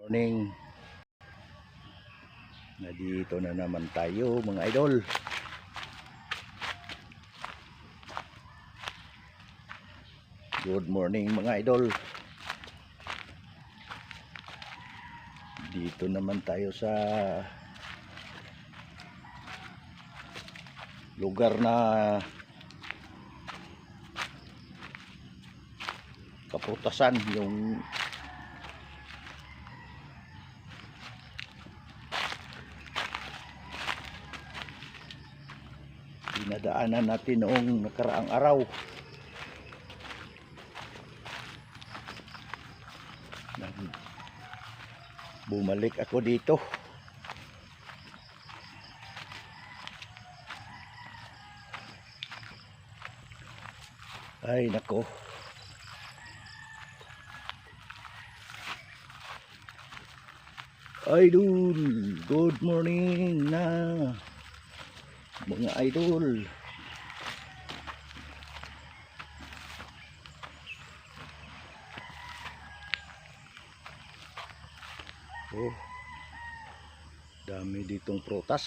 Morning. Nandito na naman tayo mga idol. Good morning mga idol. Dito naman tayo sa lugar na kaputasan, yung dinadaanan natin noong nakaraang araw. Bumalik ako dito. Ay nako. Idol, good morning na mga idol. Oh, dami ditong prutas.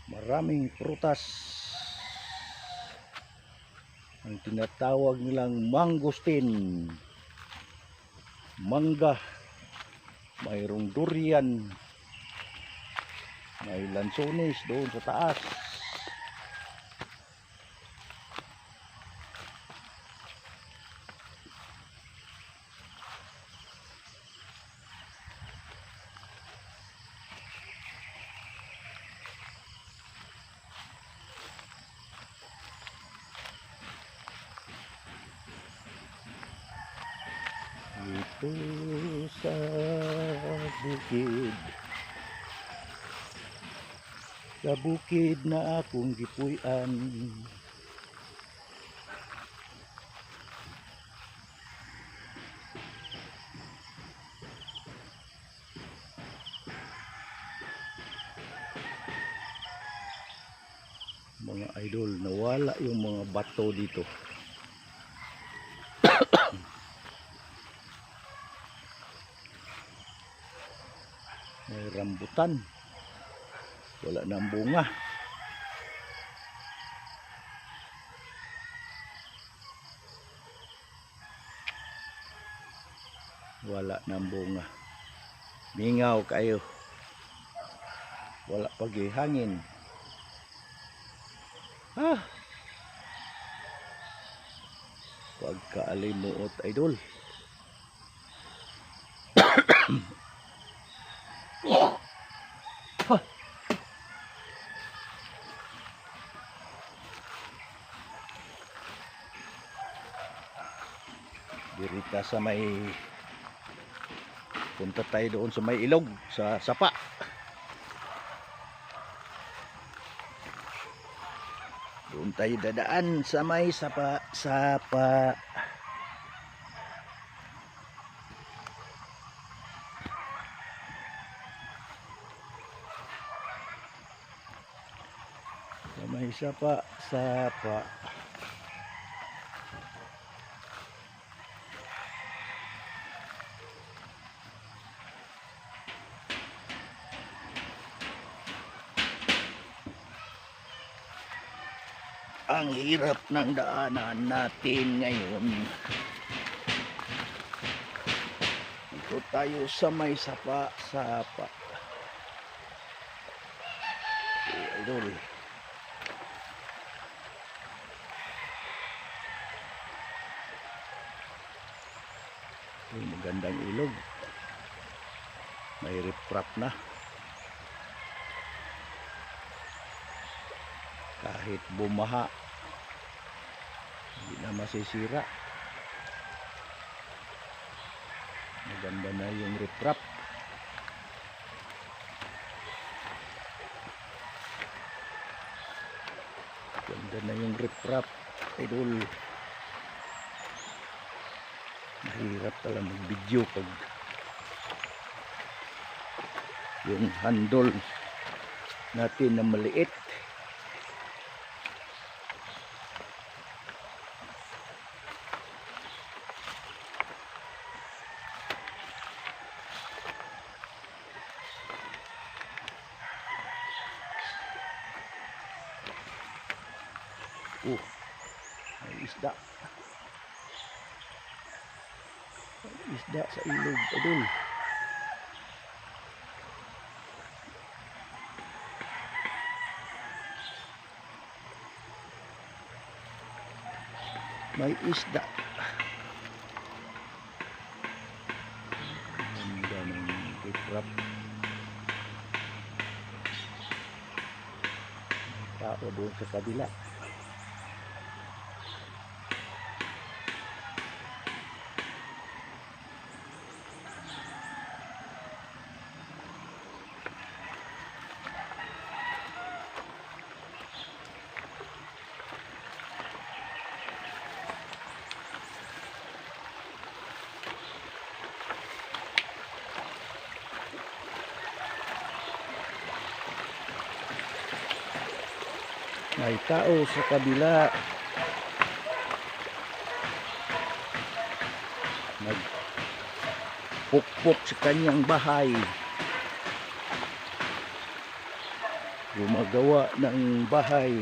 Maraming prutas. Ang tinatawag nilang mangosteen, mangga, mayroong durian, may lansones doon sa taas. Ito sa bukid na akong gipuy-an. Mga idol, nawala yung mga bato dito. May rambutan, wala nang bunga. Wala nang bunga. Mingaw kayo, wala paghihangin. Pagkaalimuot idol. Dirita sa may, punta tayo doon sa may ilog, sa sapa. Doon tayo dadaan sa may sapa. Sa may sapa. Ang hirap ng daanan natin ngayon. Dito tayo sa may sapa. Idol. Magandang ilog. May riprap na. Kahit bumaha, hindi na masisira. Maganda na yung riprap. Maganda na yung riprap, idol. Mahirap pala mag-video pag yung handle natin na maliit. isda. Isda sa ilog, idol. May isda. Ganda ng kiprap. Tao doon sa kabila. May tao sa kabila. Nagpukpok sa kanyang bahay. Gumagawa ng bahay.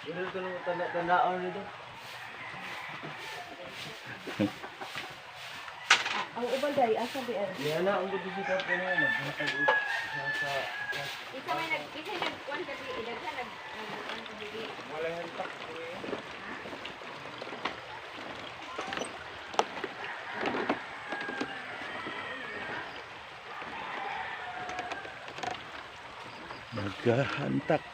Ano ito nung tanda-tandaan nito? Ang ubal dahil asa di ay. Yan na, ang bisita ko na maghatag sa Isa may nagkuhan kasi idaghan nagkuhan kasi di. wala hentak ko eh. Naghahantak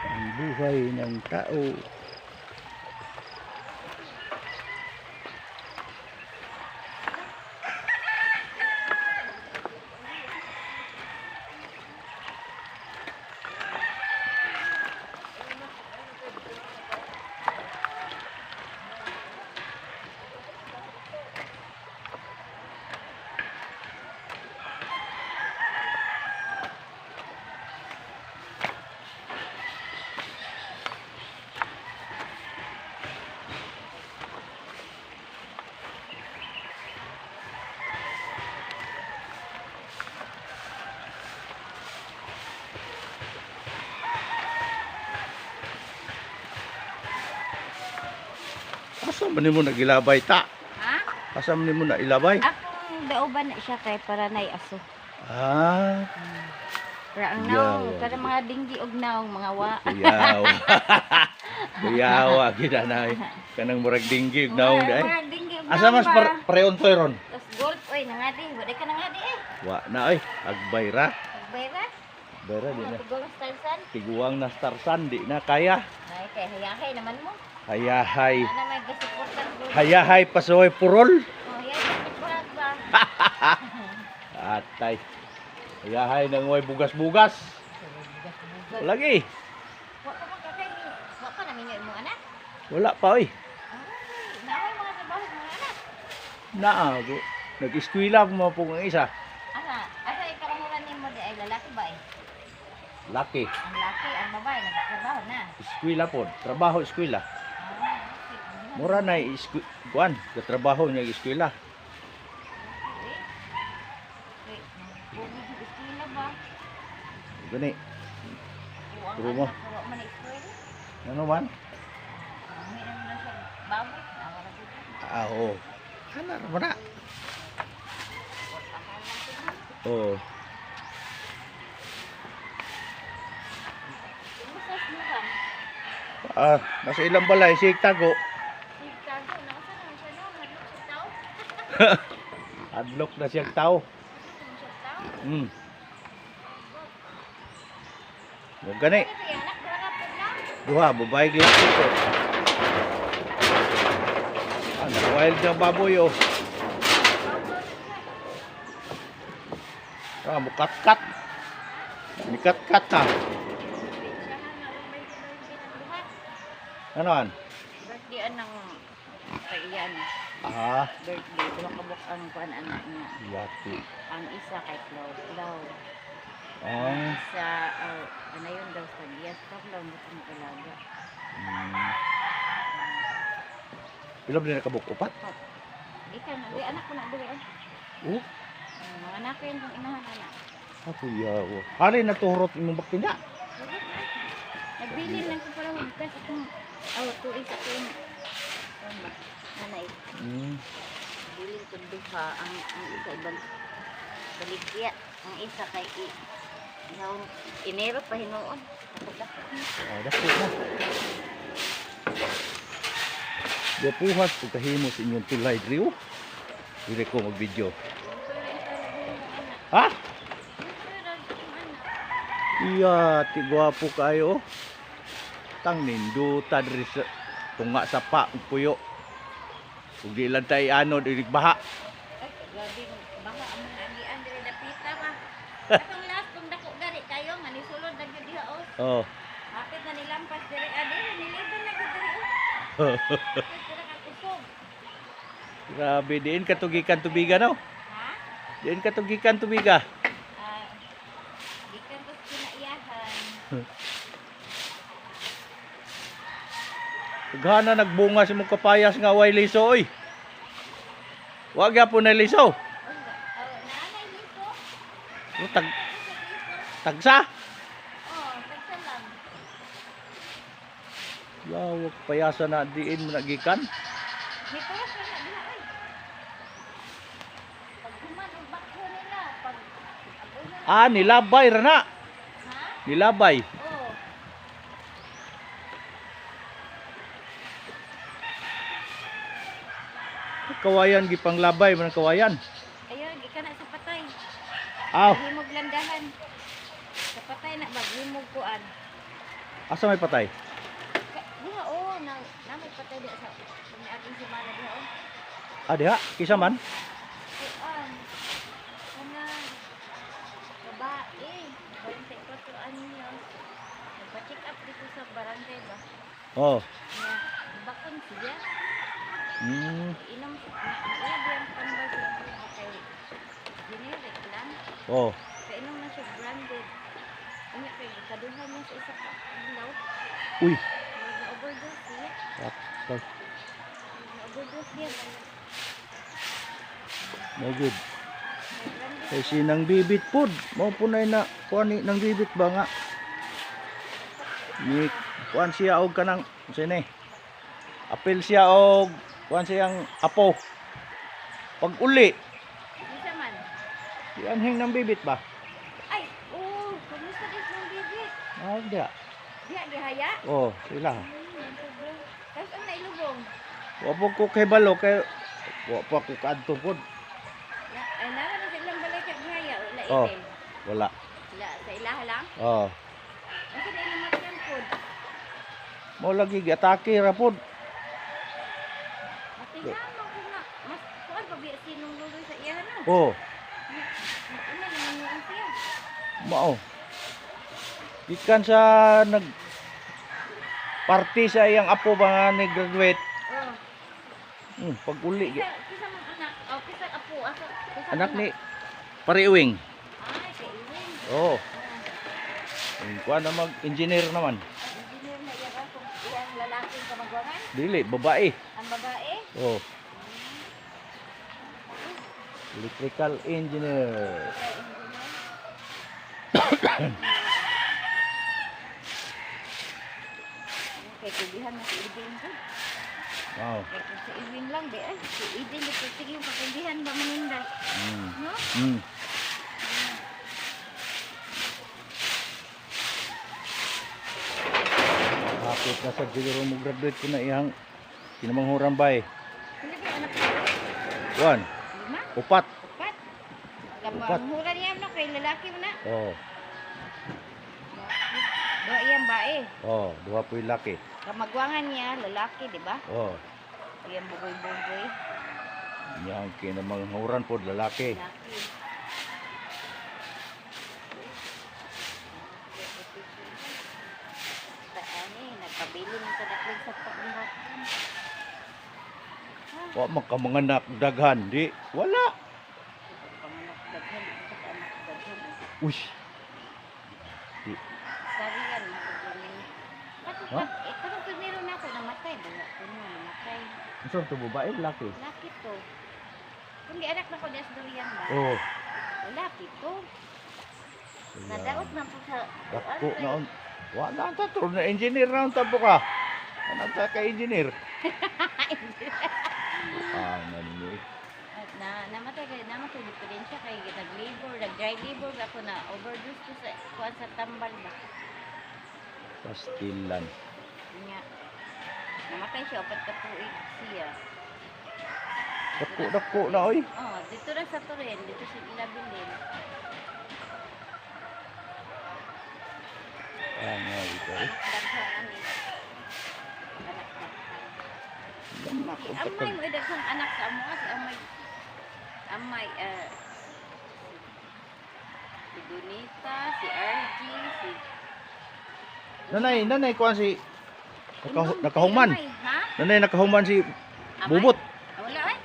ang buhay ng tao. Asa man nimo nagilabay ta? Ha? Asa man nimo na ilabay? Akong daoban na siya kay para nay aso. Ah, Para ang Yawa. naong, para mga dinggi og naong mga wa. kuyaw. Kuyawa gid na kanang murag dinggi ug naong di ay. Mga dinggi og Asa mas ba? preon toy ron? Tas gold oy nangadi, wala ka nangadi eh. Wa na ay agbayra. Bayra. Bayra di na. Tigol starsan. Tiguang na starsan di na kaya. Ay kay hayahay naman mo. Hayahay. Ana may gasuportan ko. Hayahay pasoy purol. Oh, yan buhat ba. Atay. Hayahay nang way bugas-bugas. Lagi. Wa ka man kakay. Wa ka namin yung mga anak. Wala pa oy. Naway mga trabaho mga anak. Naa nag-eskwela mo po ang isa. Asa ikamuran nimo di ay lalaki ba eh? Laki. Ang laki, ang babae nagtrabaho na. Eskwela po. Trabaho eskwela. Okay. Mura na kuan, katrabaho niya eskwela. Eskwela ba? Gani. Uwang Puro mo. anak, puro man eskwela. Ano man? May naman na siya baboy. Nawala dito. Ah, oo. Hanar mo na. Oo. Imusas mo ba? Ah, nasa ilang balay si Tago. Si Tago, nasa naman siya no? Hadlok siya tao? Adlok na siyang tao. Hadlok siya tao? Hmm. Mo gani. Kasi anak, wala po na. Duha, babae glimpse ko. Wild na baboy oh. Ah, mukat-kat. Mikat-kat na. Ano an? Birthday ng kaiyan. Ah, Birthday. Dua kabuk ang kuan anak niya. yati. Ang isa kay Cloud. Ah, Sa, ano yun daw sa Diaz. Cloud mo itong talaga. Pila ba na kabuk? Upat? Ikaw na, di anak ko na dili. Oh, Mga anak ko yun kung inahan anak. ako yawa. Hari na tuhurot imong baktinda. Nagbili lang ko pala hugkas akong, tuig sa akin. Nanay, bilin ko duha, ang isa ibang baligya, ang isa kay Nahong Enero pa hinuon. Ah, dako na. Gapuhas pagkahimo sa inyong tulay driyo. Dili ko mag-video. Ha? Iya, ti gwapo kayo. Tang ninduta diri sa tunga sa pa ug puyo. Ug di lang tay ano dili baha. Ay, grabe, baka ang mga agian diri napita ka. Atong last kung dako gari kayo nga nisulod na gyud diha oh. Oh. Hapit na nilampas diri adi, niliban na gyud diri oh. Dira ka kusog. Grabe diin katugikan tubiga no. Ha? Diin katugikan tubiga. Gikan ko sa kinaiyahan. Gana nagbunga si mong kapayas nga way liso oy. Wa gyapon na liso. Nanay nito. Tag tagsa. Tagsa lang. Yawak payasa na diin mo nagikan. Nito ra sa diha ay. Pag human ang bakho nila, pag Ah, nilabay ra na. ha? Nilabay. Oh. Kawayan gipanglabay man ang kawayan. Ayun, ika na sa patay. Aw, Himog landahan. Sa patay na maghimog kuan. asa may patay? Diha oh, may patay diha sa ating semana diha oh. Ah, diha, kisa man. Kuan. Kana babae. 24 anyos. Nagpa-check up dito sa barangay ba? Oh. Nga, bakon siya. Mm. Inom naibiyan tambal siya kay generic lang. Oh. Kaya inom na siya branded. Unya kay kaduhan niya sa isa ka ilaw. Uy. Na-overdose siya. Sakto. Na-overdose siya. No good. Branded. Kay sinang bibit pod. Mao punay na kuan ni nang bibit ba nga. Ni kuan siya og kanang sini. Apil siya og kuan siyang apo. Pag uli, Isa man. anhing nang bibit ba? Ay, oh, kumusta din ng bibig? Ah, diha. Diya, dihaya? Oh, sila. Tapos ang nailubong? Wa po ko kay balo kay wa pa ko kadto pod. Ay, nara na silang balik at dihaya. Wala Oh. itin. Wala. Sa ilaha lang? Oh. Kasi na ilamat yan po. Mo lagi giatake ra pod. Matingnan mo kung nga. Mas, kuan pa biya sinong luloy sa iya no? Oh, Ina naman yung siya. mao. Gikan sa nag party sa iyang apo ba nga ni graduate. Oh. Pag uli Kisa mong anak. Oh, kisa apo. Kisa anak ni Pariwing. Ay, kay Iwin. Oh, Oh. kuan na mag-engineer naman. Engineer na iya ba kung iyang lalaking kamagwangan? Dili babae. Ang babae? Oh. Electrical engineer. Kay kubihan na si Idin ko. Wow. Kay kung sa Idin lang, di ay. Si Idin, dito sige yung kakubihan ba maninda. Mm. No? Mm. Hapit na sa siguro mo graduate ko na iyang kinamanghuran bay. Hindi ba anak ko? One, Lima? upat. Upat? Upat. Kamahura niya no? Kay lalaki mo na. Oh, Doa iyang bae. oh, duha po'y laki. Kamagwangan niya, lalaki, di ba? Oh, Yan bugoy-bugoy. Yang kinamanghuran po lalaki. Laki. Ani, nagpabilin sa daklig sa panglakan. Wa man ka mga anak daghan di. Wala. Panganak daghan, ito ka anak daghan. Uy. Di. Sabi yan, matutunin. Ha? Ito primero na ako namatay. Wala ko na namatay. Unsa to babae laki? Laki to. Kundi anak na ko des durian ba? Oh. Laki to. Nadaot na po sa... Dako na on. Wa na ta to na engineer na ta po ka. Ano ta ka engineer? Ah, nani. Namatay diferensya kay nag-dry labor ako na overdose ko sa kuan sa tambal ba. Pastilan. Nya. Namatay siya upat ka tuig siya. Dako na oy. Oh, dito na sa Torren, dito sa Ilabilin. Ah, nga ito. Daghang ani. Anak na. Anak ko Amay mo daghang anak sa amo si amay si Donita, si RG, si Nanay kuan si nakahuman. Amay, ha? Nanay nakahuman si Amay? Bubot. Wala ay.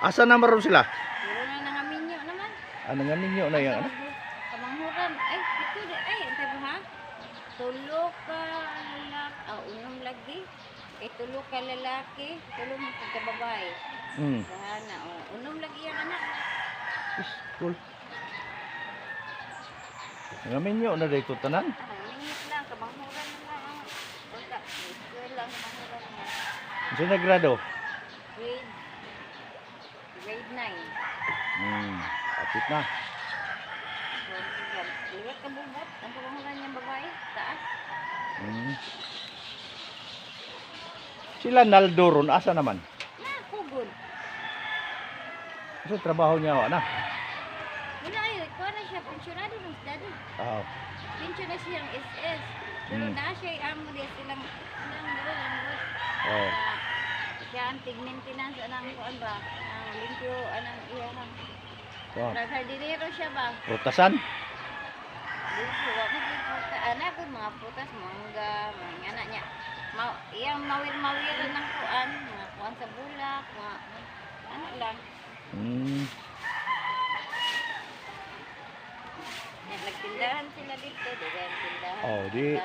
Asa na maron sila? Puro na nangaminyo naman. Ano nga ninyo na yan? Kamanghuran. Ay, ito di. Ay, antay mo ha? Tulo ka lalaki. Unong lagi. Tulo ka lalaki. Tulo mo ka babae. Sahana. Unong lagi yan anak. Cool. Nga minyo na dito tanan. Minit lang. Kamanghuran lang. Wala. School lang. Kamanghuran lang. Sino nagrado? Grade 9. Apit na. Liwat ka bubot. Ang kamanghuran niyang babae. Taas. Sila Naldo ron, asa naman? Kugod. Kasi trabaho niya na. Wala ay. Ikaw na siya. Pensionado ng dado. Ah, Pension na siyang SS. Pero na siya amo din silang oh. siya ang tig-maintenance anang kuan ba? Ang limpyo anang iyang. Oh. Nagkardinero siya ba? Prutasan? Limpyo wa ko puta. Ana ko mga putas mangga, mga anak niya. Iyang mawir-mawir ng kuan, mga kuan sa bulak, mga ano lang. Nagtindahan sila dito, diyan tindahan. Oh, di.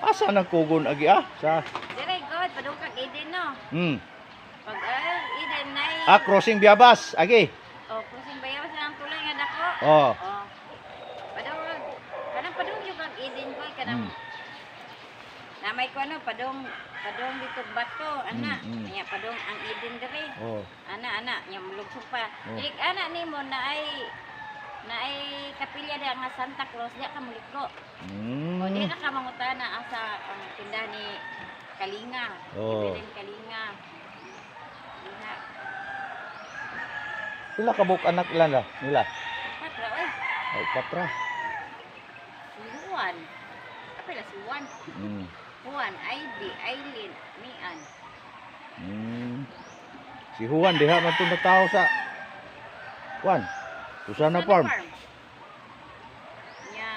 Asa nagkugon agi sa Dire god, padung kag Eden no. Pag Eden nay. crossing Biabas agi. Oh, kusing bayaw sa nang tulay nga dako. Oh. Oh. Padung yung kag Eden ko kanang na may ko ano padung dito bato ana. Nya padung ang Eden dire. Oh. Ana nya mulugsog pa. Oh. Ik ana nimo na ay kapilya dia nga Santa Cruz dia ka mulikro. O di na ka mangutana asa ang tindahan ni Kalinga. Oh. Ibilin Kalinga. Diha. Sila kabuk anak ilan la nila? Patra oy. Ay, patra. Si Juan. Apa lah si Juan? Juan, Ivy, Aileen, Mian. Si Juan diha man to tao sa Juan. Susana Farm. Nya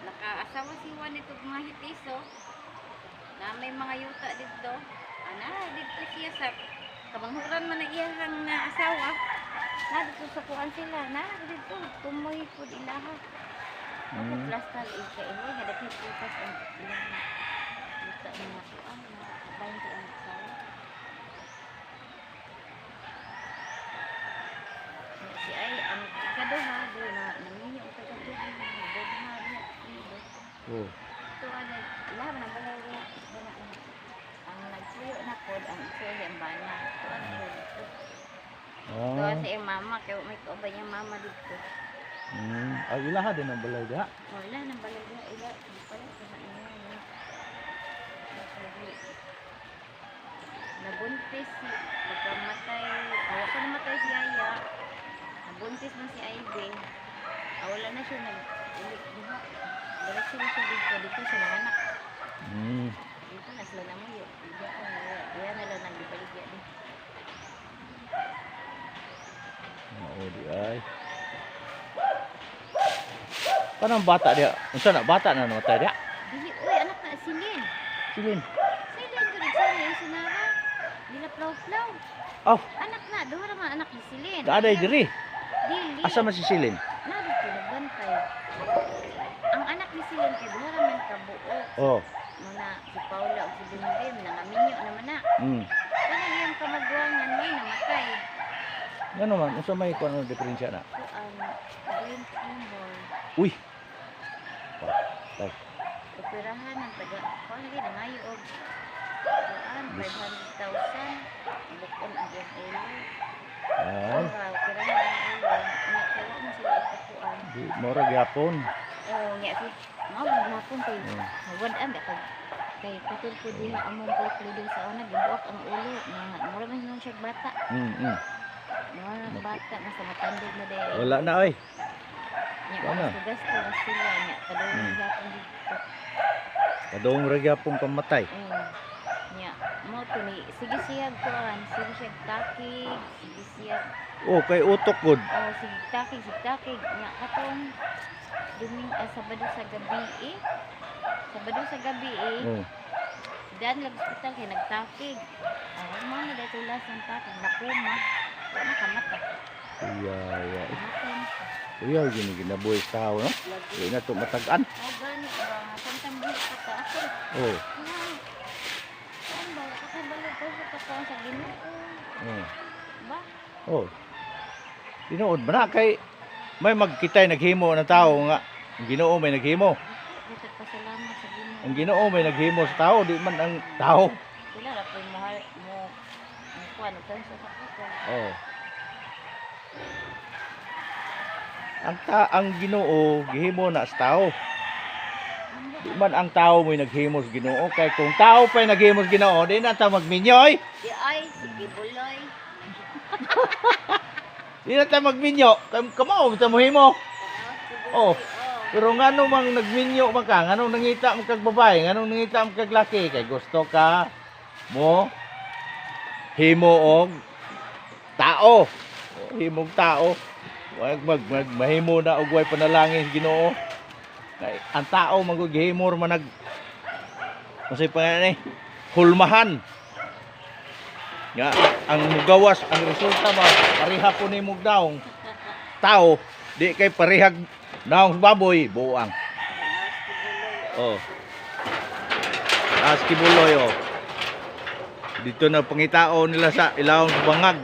nakaasawa si Juan ito mga hitiso. Na may mga yuta dito. Ana dito siya sa kabanghuran man na iyang na asawa. Na dito sa kuan sila. Na dito tumoy pud ilaha. Plastal isa ini ada pipas ang ilaha. Yuta mga kuan. Bayin ang asawa. Si ay ang ikaduha do na naminyo ko sa tuwa na bodha niya. Oh. Ito ano, lahat na balay niya. Ang nagsuyo na pod ang isa yung bana. Ito ano yun. Ito Ah. sa iyang mama, kaya may kaubay niyang mama dito. Ay ilaha din ang balay diha. Wala nang balay niya, ila. Hindi pala, kaya niya. Nabuntis si, nagkamatay, awa ko namatay si Aya. Nabuntis na si Ivy. Wala na siya nag-ulit diha. Diretso na siya dito sa mga anak. Dito Ano sila na mo yun? Diyan na lang nagbaligya din. Oo, di ay. Kanang bata dia? Unsa na bata na namatay dia? Dili, uy, anak na silin. Silin. Silin ko rin sana yung sinara. Dila plaw-plaw. Oh, Anak na, duha naman anak ni silin. kaaday diri. Dili. Asa man si Silin? Narito, nagbantay. Ang anak ni silin kay duha naman kabuo. Oh. Muna si Paula o si Binibin, nangaminyo naman na. Kaya yung kamagwangan may namatay. Ngano man, unsa may kuan ano diferensya na? Kuan, brain tumor. Uy. Tay. Operahan ng taga, kuan lagi na ngayon og kuan 500,000. Bukon ang iyang ulo. Ay, Operahan ang ulo. Nakala mo sila ikakuan. di mora gyapon. Oh, nya si mapon kay Oh. mawadaan ba kay patul ko diha among pagkludong sa una gibuak ang ulo na mura man nung siya bata. Mura bata na sa matandog na day. Wala na oy. Nya Wala. sugas ko na sila nya kadong gyapon dito. Kadong ra gyapon kamatay. Nya mo to ni sige siyag kuan, sige siyag takig, sige siyag Oh, kay utok gud. oh sige takig nya katong Sabado sa gabi eh. Sabado sa gabi eh. Oh. Dan lang hospital kay nagtakig. Mo na dito last ng takig nakuma. Wala kamata. Iya, iya. Matay. Iya gini ginabuhi sa tao, no? Lagi. Di na to matagan. Oh gani ba samtang buhi ka ta ako. Oh. Saan ba kakabalo ko sa pagkaon sa Ginoo? Oh. Ba? Oh. Tinuod ba na kay may magkitay naghimo na tao nga ang Ginoo may naghimo. Dito pasalamat sa Ginoo. Ang Ginoo may naghimo sa tao, di man ang tao. Sila ra po mahal mo kuan kan sa sakit. Oh. Ang Ginoo gihimo na sa tao. Di man ang tao may naghimo sa Ginoo kay kung tao pa'y naghimo sa Ginoo, di na ta magminyoy. Di ay sige buloy. Di na ta magminyo. Kamao ta mohimo. Oh. Oh. Pero ngano mang nagminyo man ka, ngano nangita mo kag babae, ngano nangita mo kag laki kay gusto ka mo himo og tao. Himog tao. Wag mahimo na og way panalangin sa Ginoo. Kay ang tao magugihimo man nag Kasi pa nga ni hulmahan. Nga ang mugawas ang resulta ba pareha po ni mugdaong tao di kay parehag naong baboy buang. Oh. Aski buloy oh. Dito na pangitao nila sa ilawong bangag.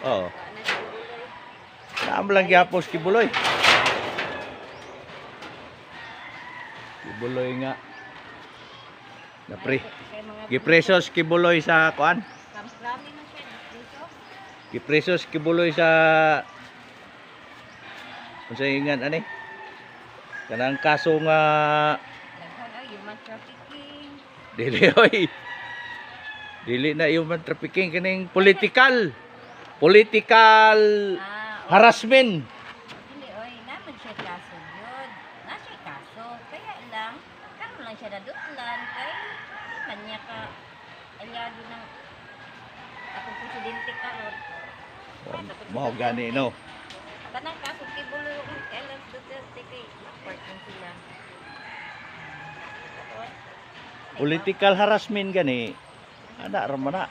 Oh. Naam lang gyapos kibuloy. Kibuloy nga. Napre. Gipresos kibuloy sa kuan. Gipresos kibuloy sa unsa ingan ani? Kanang kaso nga Human trafficking. dili oy. Dili na human trafficking kaning political harassment. Dili oy, naman siya kaso yun. Na siya kaso. Kaya lang, karon lang siya nadutlan kay man niya ka aliado ng akong presidente karon. Mao gani no. Tanang kaso kibulo kay Alan Duterte kay partner sila. Political harassment gani. Ada ra man na.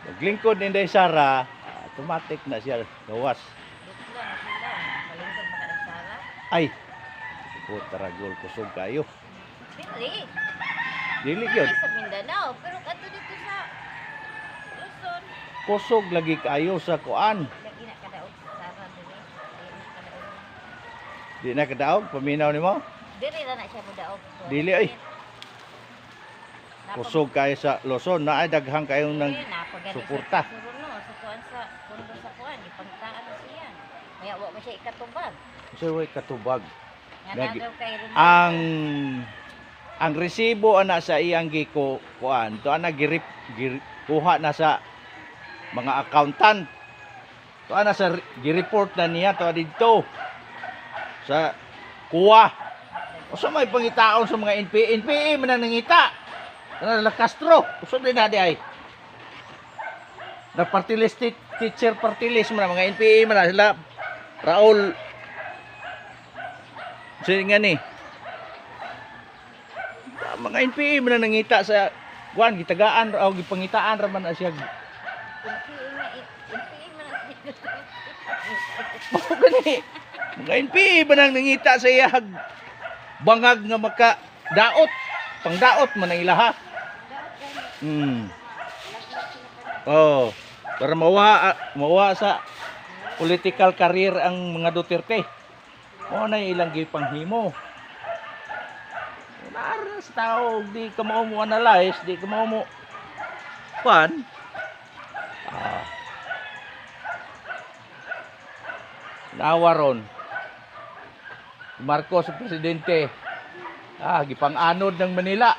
Paglingkod ni Inday Sara, automatic na siya gawas. Dutlan sila. Malingkod ba ka Sara? Ay. Ko taragol kusog kayo. Dili. Dili gyud. Sa Mindanao, pero kadto dito sa Luzon. Kusog lagi kayo sa kuan. Lagi na kadaog sa Sara dili. Di na kadaog paminaw nimo. Dili ra na siya mudaog. Dili ay. Kusog kayo sa Luzon na ay daghang kayong nang suporta. Sa kuan sa pundo sa kuan, ipangtaan na siya. Kaya wa man siya ikatubag. So way katubag. Nga Lagi- daw kay Ang resibo ana sa iyang giko kuan, to ana kuha na sa mga accountant. To ana sa gireport na niya to didto. sa kuwa. O sa may pangitaon sa mga NPA man ang nangita. Ano la Castro, uso din na di ay. Na party list teacher party list man mga NPA man sila Raul. Sige nga ni. Mga NPA man ang nangita sa kuan gitagaan o gipangitaan ra man siya. Mao gani. Mga NPA ba nang nangita sa iyang bangag nga maka daot, pangdaot man ang ilaha. Oh, para mawa sa political career ang mga Duterte. Mo na ilang gipanghimo. Nara sa tao, di ka mo analyze, di ka mo pan. Nawaron. Marcos ang presidente. Gipang-anod ng Manila.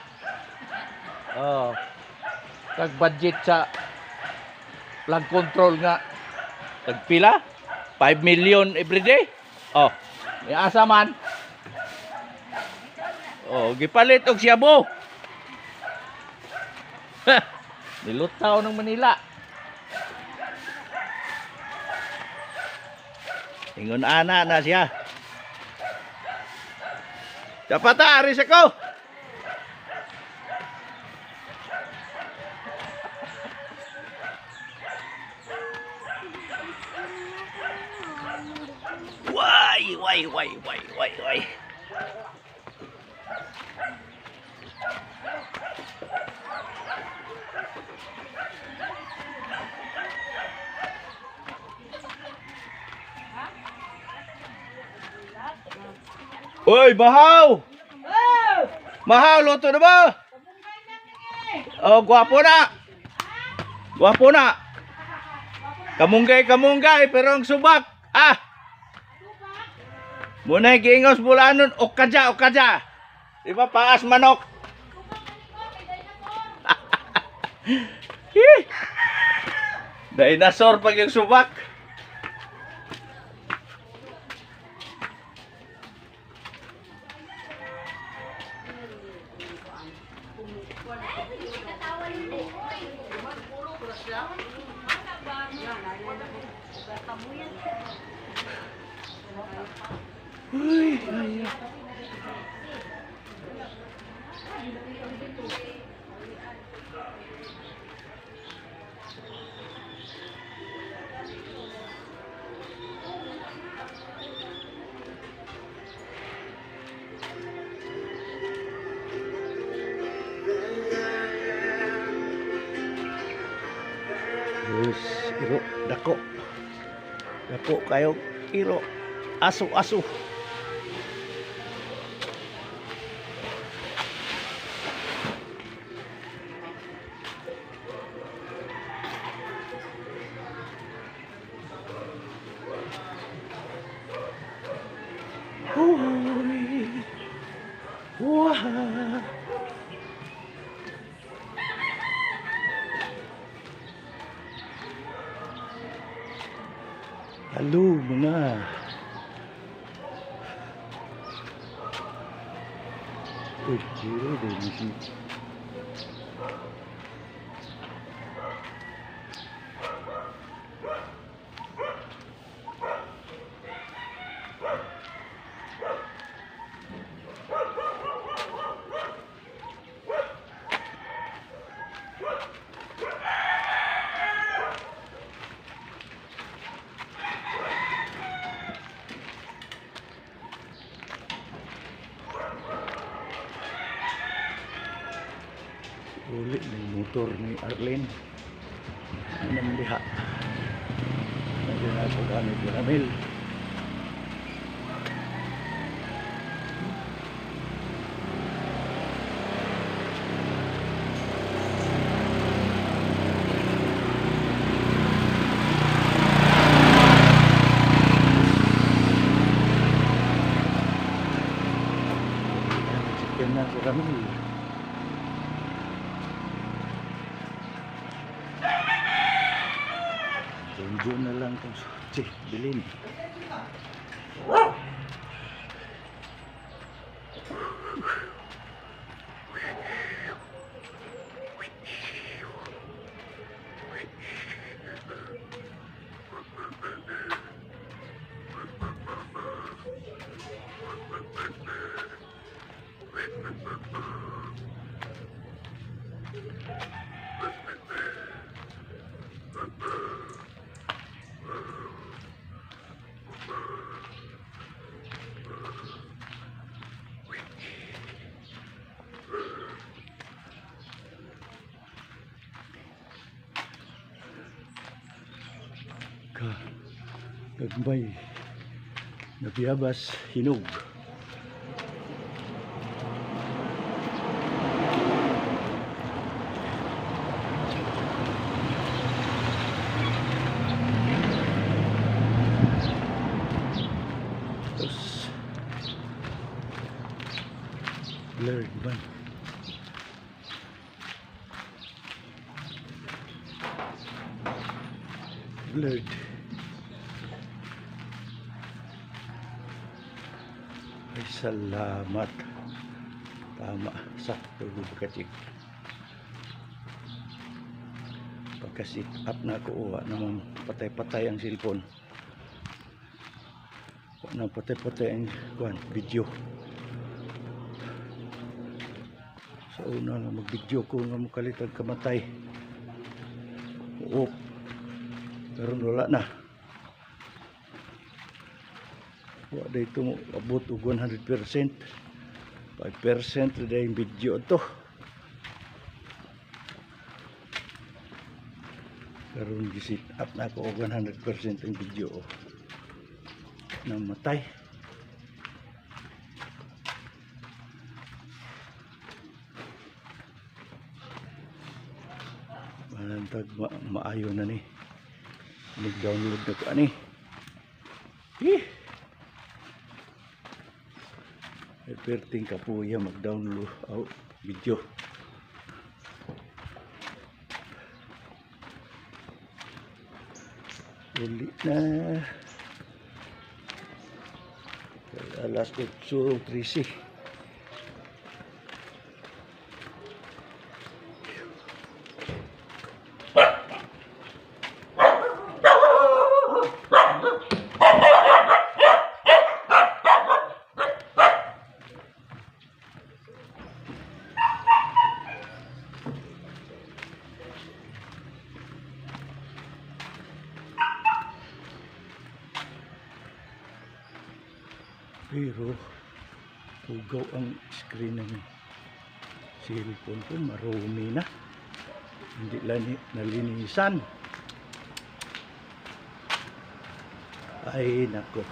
Kag budget sa flood control nga tagpila 5 million everyday. May asa man. Gipalit og Siabo. Nilutaw ng Manila. Ingon ana na siya. Dapat aris ako. Why. Oy, Bahaw! Mahaw, luto na ba? Gwapo na. Gwapo na. Kamunggay, pero ang subak. Muna giingos bulanon, okadya. Diba, paas manok. Dinosaur pag yung subak. Iro, dako kayo iro, aso. Halo mga kira deh misi. Ulit na yung motor ni Arlene. Anong liha. Nandiyo na sa gamit ko namin. Chicken na sa kami. Tunjo na lang kung bilhin. Gagmay na biyabas hinog. Tapos blurred man. Blurred. Ay, salamat. Tama. Sakto pagka-check. Pagka-sit up na ako, naman patay-patay ang cellphone. Nang patay-patay ang video. Sa una lang mag-video ko nga makalitag kamatay. Oo. Pero wala na. Wala dito mo abot og 100%. 5% na yung video to. Karon gisit up na ako og 100% ang video namatay. Malantag maayo na ni. Mag-download na ko ani. Perting kapuya mag-download video. Uli na. Alas 8:13. Pero ugaw ang screen ng cellphone ko, marumi na, hindi nalinisan. Ay nako.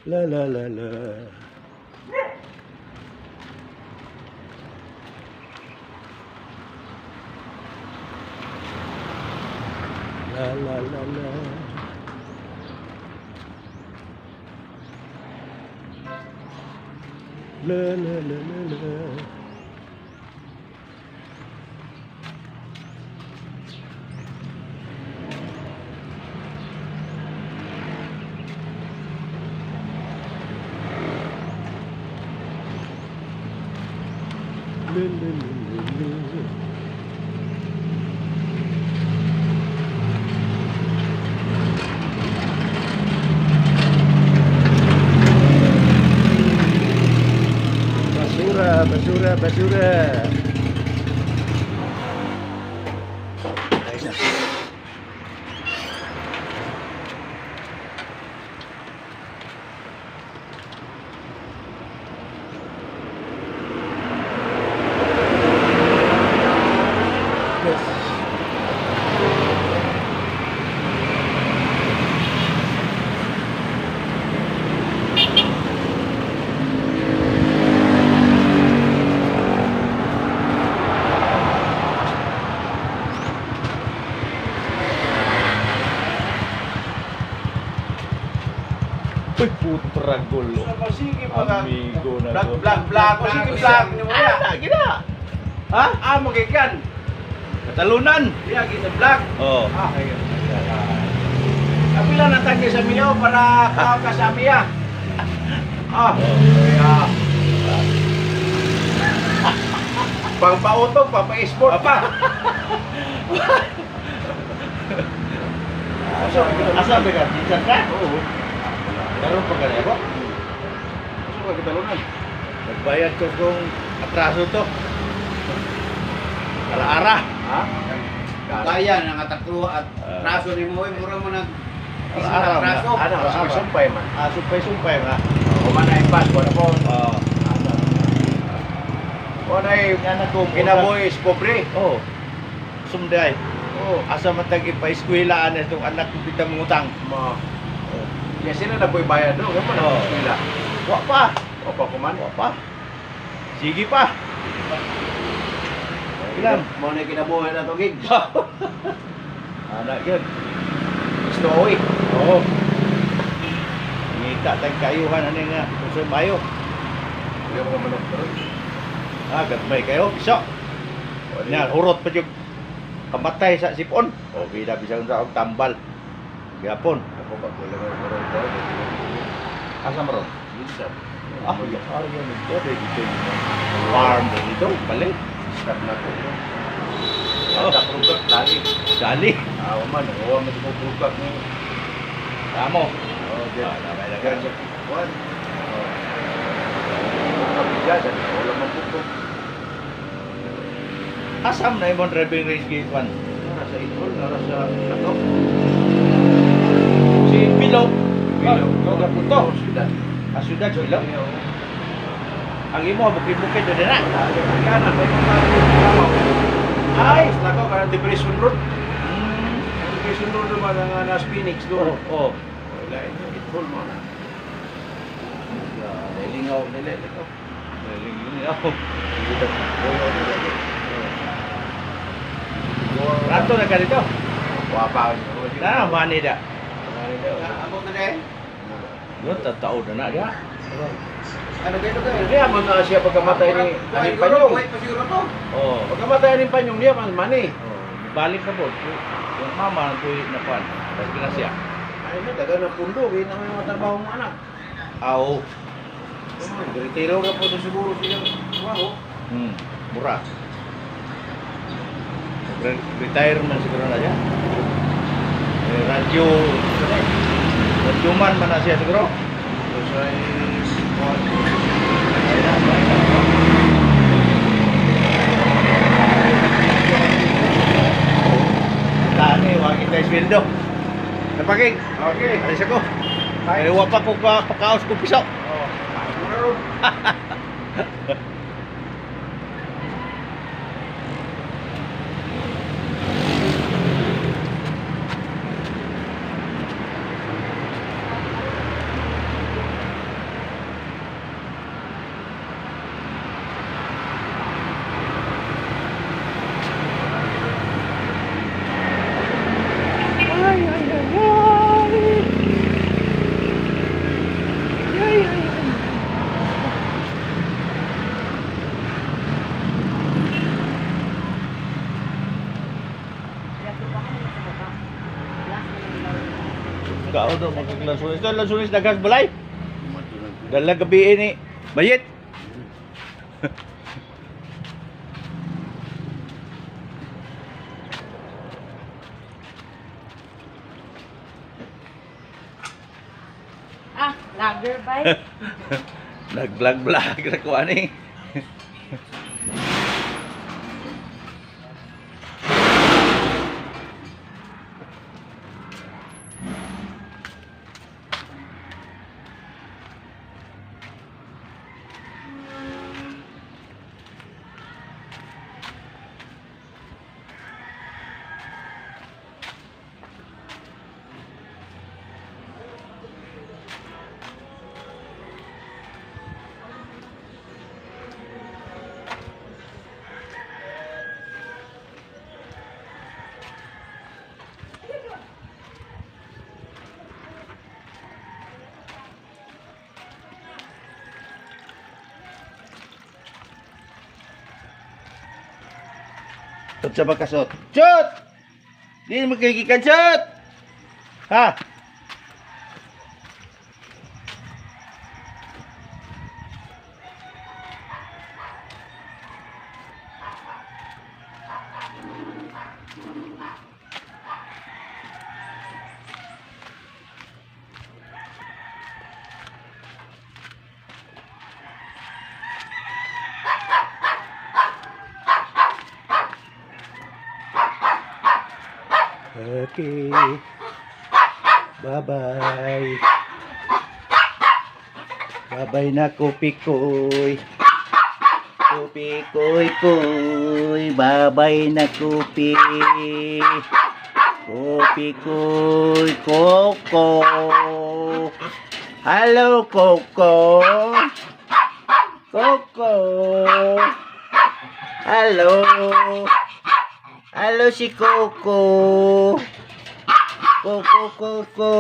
La la la la. La la la la. La la la la la. basura, basura. Ayun na. Uy, putra gulo. Sige Amigo na to. Vlog. Sige vlog. Ah, gina. Ha? Ah, magikan. Katalunan. Iya, kita vlog. Oh. Ah, ayun. Kapila na tagi sa miyo para kao ka sa miya. Ah, kaya. Pang pautog, pang pa-sport pa. Asa ba ka? Teacher ka? Oo. Karon pa gani ako? Gusto ka kitalunan. Nagbayad ko kung atraso to. Ara-ara. Ha? Kaya nga taklo at traso ni mo, mura mo nag Ara-ara. traso. Ano, sumpay man. Ah, sumpay nga. Kumanay pas, wala po. Oh. Kunay, Yan ako. kinaboy is pobre. Oh. Sumday. Oo. Asa man tagi pa eskwelaan itong anak ko kita mangutang. Ma. Ya sila na po'y bayad no, kamo na Oo. sila. Wa pa. O pa kuman. Wa pa. Sige pa. Ilan? Mo na kinabuhi na to gig. Anak yun. Gusto oy. Oo. Ngita tayong kayuhan ano nga. Kung mayo. Hindi mo manok to. Ah, gatmay kayo. Iso. Yan, hurot pa yung kamatay sa sipon. O, bisa sa og tambal. Gapon. Ako ba wala mo moron to. Asa maron? Minsan. Ah, yun. Dito, dito. Farm na dito. Balik. Start na to. Oh. Ta prugat lagi. Dali. Ah, man, uwa mo to prugat ni. Tamo. Oh, Ah, namay na Gan ka. Kuan. Kapigasan, wala man pukok. Asam na imong driving range gate 1. Nara sa Idol, nara sa ano? Si Pilaw. Pilaw. Pilaw. Punto. Syudad. Asyudad Pilaw. Ang imo bukid-bukid na na. Kanan, may mga Ay. Nako, karang Depression Road. Depression Road naman ang nas Phoenix doon. Oh. Wala, Idol mo na. Lingaw nila ito. Lingaw. Rato na ka dito. Wapa. Na mani da. Abot na dahil. Yo tatao na na dia. Ano kayo kayo? Kaya man na siya pagkamatay ni Ay, Aning Panyong. wait pa siguro to. Oh. Pagkamatay ni Panyong niya man mani. Balik na po. Yung mama nang tuwi na pan. Balik na siya. Ay na daga ng pundo, kaya na may mga trabaho mo anak. Aw. Retiro na po na siguro silang trabaho. Murah. Retire man siguro na siya. Radio man na siya siguro. Tapos ay Tani, wag kita sweldo. Napagig. okay. Alis ako. Ay, wa pa ko pakaos ko piso. Oh, muna ron. Kao daw maglansunis. Ito lansunis daghang balay. Dala gabi ini. Bayit. Ah, lager bike. Nag-vlog-vlog na ko ani. Tut sa bakasot. Chut! Di magkikikan chut! Ha? Okay. Bye-bye. Bye-bye na kupikoy. Kupikoy koy. Bye-bye na kupi. Kupikoy Coco. Hello Coco. Coco. Hello. Halo si Coco. Coco Coco.